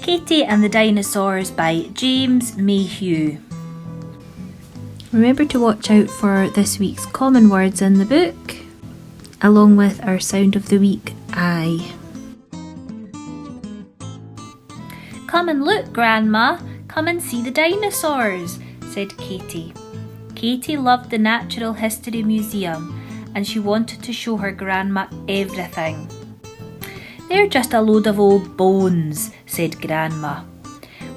Katie and the Dinosaurs by James Mayhew. Remember to watch out for this week's common words in the book, along with our sound of the week, I. Come and look, Grandma. Come and see the dinosaurs, said Katie. Katie loved the Natural History Museum and she wanted to show her grandma everything. They're just a load of old bones, said Grandma.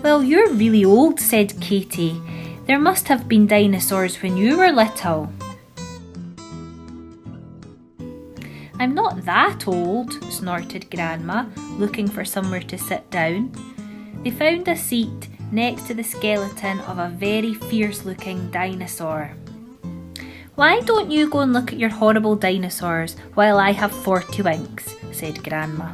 Well, you're really old, said Katie. There must have been dinosaurs when you were little. I'm not that old, snorted Grandma, looking for somewhere to sit down. They found a seat next to the skeleton of a very fierce-looking dinosaur. Why don't you go and look at your horrible dinosaurs while I have 40 winks, said Grandma.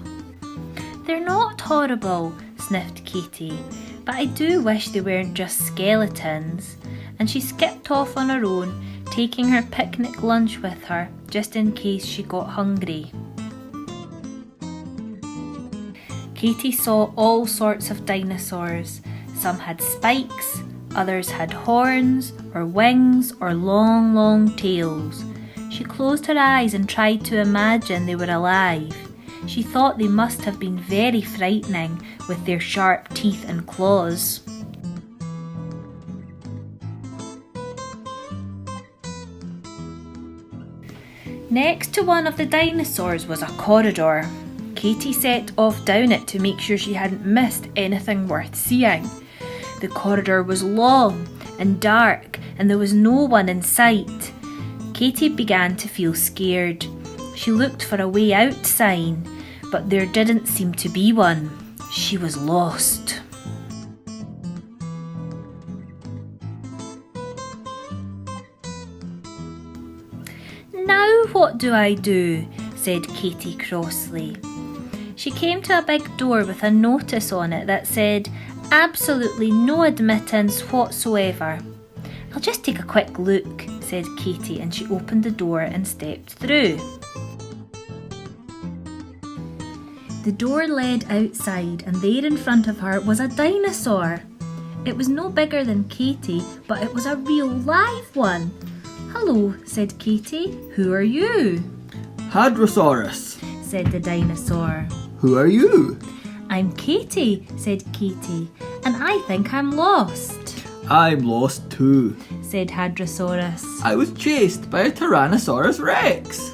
They're not horrible, sniffed Katie, but I do wish they weren't just skeletons. And she skipped off on her own, taking her picnic lunch with her, just in case she got hungry. Katie saw all sorts of dinosaurs. Some had spikes, others had horns, or wings, or long, long tails. She closed her eyes and tried to imagine they were alive. She thought they must have been very frightening with their sharp teeth and claws. Next to one of the dinosaurs was a corridor. Katie set off down it to make sure she hadn't missed anything worth seeing. The corridor was long and dark and there was no one in sight. Katie began to feel scared. She looked for a way out sign, but there didn't seem to be one. She was lost. Now what do I do? Said Katie crossly. She came to a big door with a notice on it that said, absolutely no admittance whatsoever. I'll just take a quick look, said Katie, and she opened the door and stepped through. The door led outside and there in front of her was a dinosaur. It was no bigger than Katie, but it was a real live one. Hello, said Katie. Who are you? Hadrosaurus, said the dinosaur. Who are you? I'm Katie, said Katie, and I think I'm lost. I'm lost too, said Hadrosaurus. I was chased by a Tyrannosaurus Rex.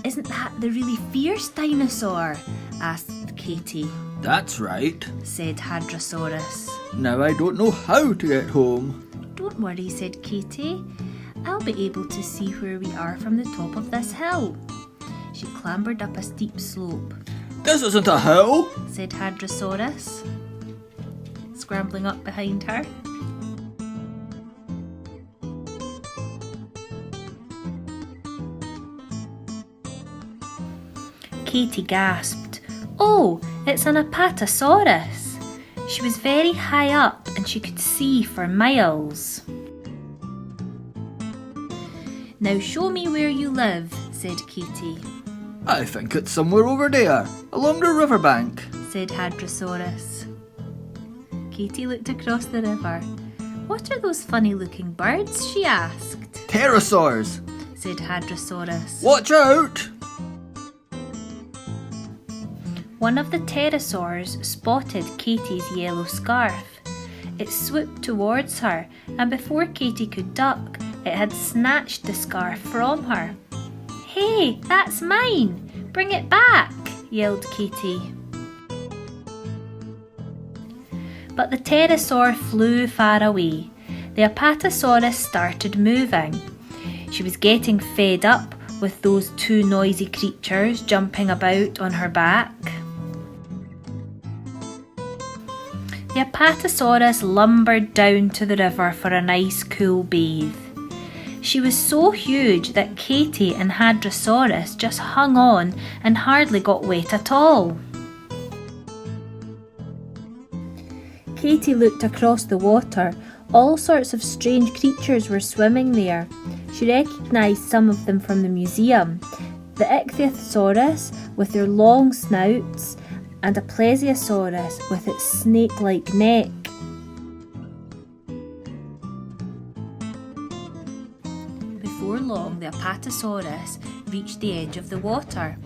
Isn't that the really fierce dinosaur? Asked Katie. That's right, said Hadrosaurus. Now I don't know how to get home. Don't worry, said Katie. I'll be able to see where we are from the top of this hill. She clambered up a steep slope. This isn't a hill, said Hadrosaurus, scrambling up behind her. Katie gasped. Oh, it's an Apatosaurus. She was very high up and she could see for miles. Now show me where you live, said Katie. I think it's somewhere over there, along the riverbank, said Hadrosaurus. Katie looked across the river. What are those funny-looking birds? She asked. Pterosaurs, said Hadrosaurus. Watch out! One of the pterosaurs spotted Katie's yellow scarf. It swooped towards her, and before Katie could duck, it had snatched the scarf from her. Hey, that's mine! Bring it back! Yelled Katie. But the pterosaur flew far away. The Apatosaurus started moving. She was getting fed up with those two noisy creatures jumping about on her back. The Apatosaurus lumbered down to the river for a nice cool bathe. She was so huge that Katie and Hadrosaurus just hung on and hardly got wet at all. Katie looked across the water. All sorts of strange creatures were swimming there. She recognised some of them from the museum. the Ichthyosaurus with their long snouts, and a Plesiosaurus with its snake-like neck. Before long, the Apatosaurus reached the edge of the water.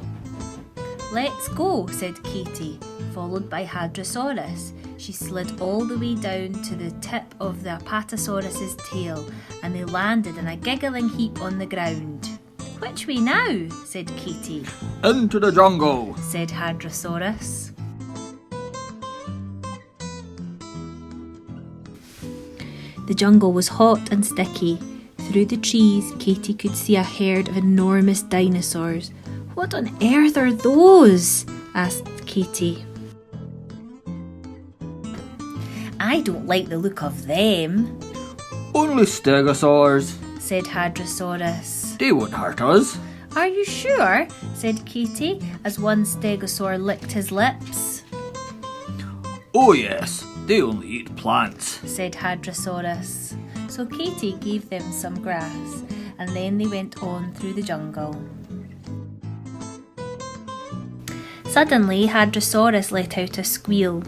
"Let's go," said Katie, followed by Hadrosaurus. She slid all the way down to the tip of the Apatosaurus's tail, and they landed in a giggling heap on the ground. "Which way now?" said Katie. Into the jungle, said Hadrosaurus. The jungle was hot and sticky. Through the trees, Katie could see a herd of enormous dinosaurs. "What on earth are those?" asked Katie. "I don't like the look of them," only stegosaurs. said Hadrosaurus. They won't hurt us. "Are you sure?" said Katie, as one stegosaur licked his lips. Oh yes, they only eat plants, said Hadrosaurus. So Katie gave them some grass, and then they went on through the jungle. Suddenly, Hadrosaurus let out a squeal.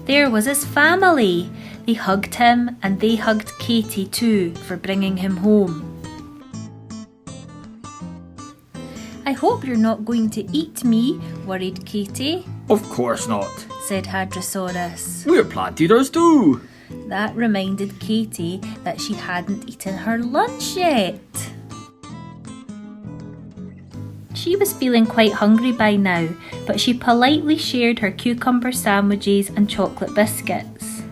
There was his family! They hugged him, and they hugged Katie too, for bringing him home. "I hope you're not going to eat me," worried Katie. Of course not. Said Hadrosaurus. We're plant eaters too. That reminded Katie that she hadn't eaten her lunch yet. She was feeling quite hungry by now, but she politely shared her cucumber sandwiches and chocolate biscuits.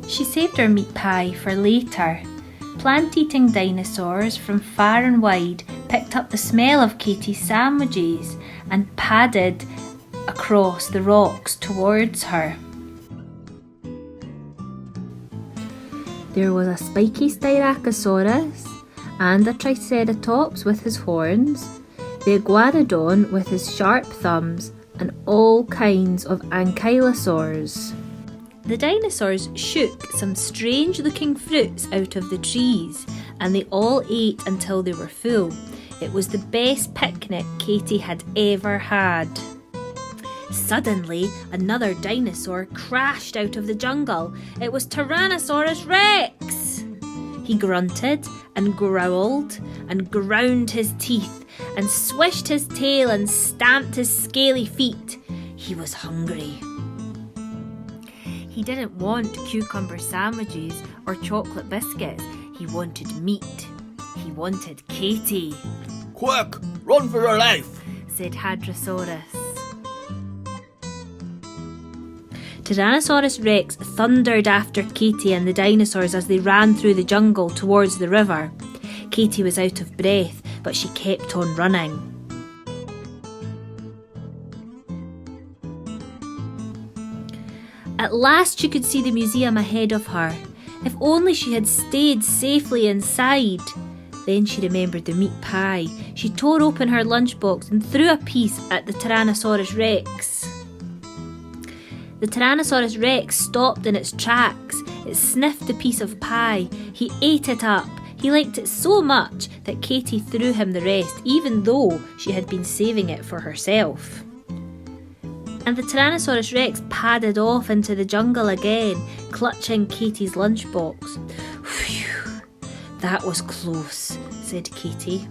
She saved her meat pie for later. Plant-eating dinosaurs from far and wide picked up the smell of Katie's sandwiches and padded across the rocks towards her. There was a spiky Styracosaurus and a Triceratops with his horns, the Iguanodon with his sharp thumbs, and all kinds of ankylosaurs. The dinosaurs shook some strange-looking fruits out of the trees, and they all ate until they were full. It was the best picnic Katie had ever had. Suddenly, another dinosaur crashed out of the jungle. It was Tyrannosaurus Rex! He grunted and growled and ground his teeth and swished his tail and stamped his scaly feet. He was hungry. He didn't want cucumber sandwiches or chocolate biscuits. He wanted meat. He wanted Katie. Quick, run for your life, said Hadrosaurus. Tyrannosaurus Rex thundered after Katie and the dinosaurs as they ran through the jungle towards the river. Katie was out of breath, but she kept on running. At last she could see the museum ahead of her. If only she had stayed safely inside. Then she remembered the meat pie. She tore open her lunchbox and threw a piece at the Tyrannosaurus Rex. The Tyrannosaurus Rex stopped in its tracks. It sniffed the piece of pie. He ate it up. He liked it so much that Katie threw him the rest, even though she had been saving it for herself. And the Tyrannosaurus Rex padded off into the jungle again, clutching Katie's lunchbox. Phew, that was close, said Katie.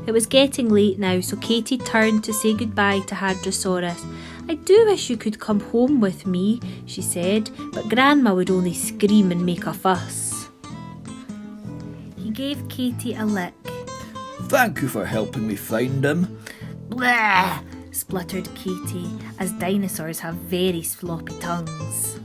It was getting late now, so Katie turned to say goodbye to Hadrosaurus. I do wish you could come home with me, she said, but Grandma would only scream and make a fuss. He gave Katie a lick. Thank you for helping me find him. Blah! Spluttered Katie, as dinosaurs have very sloppy tongues.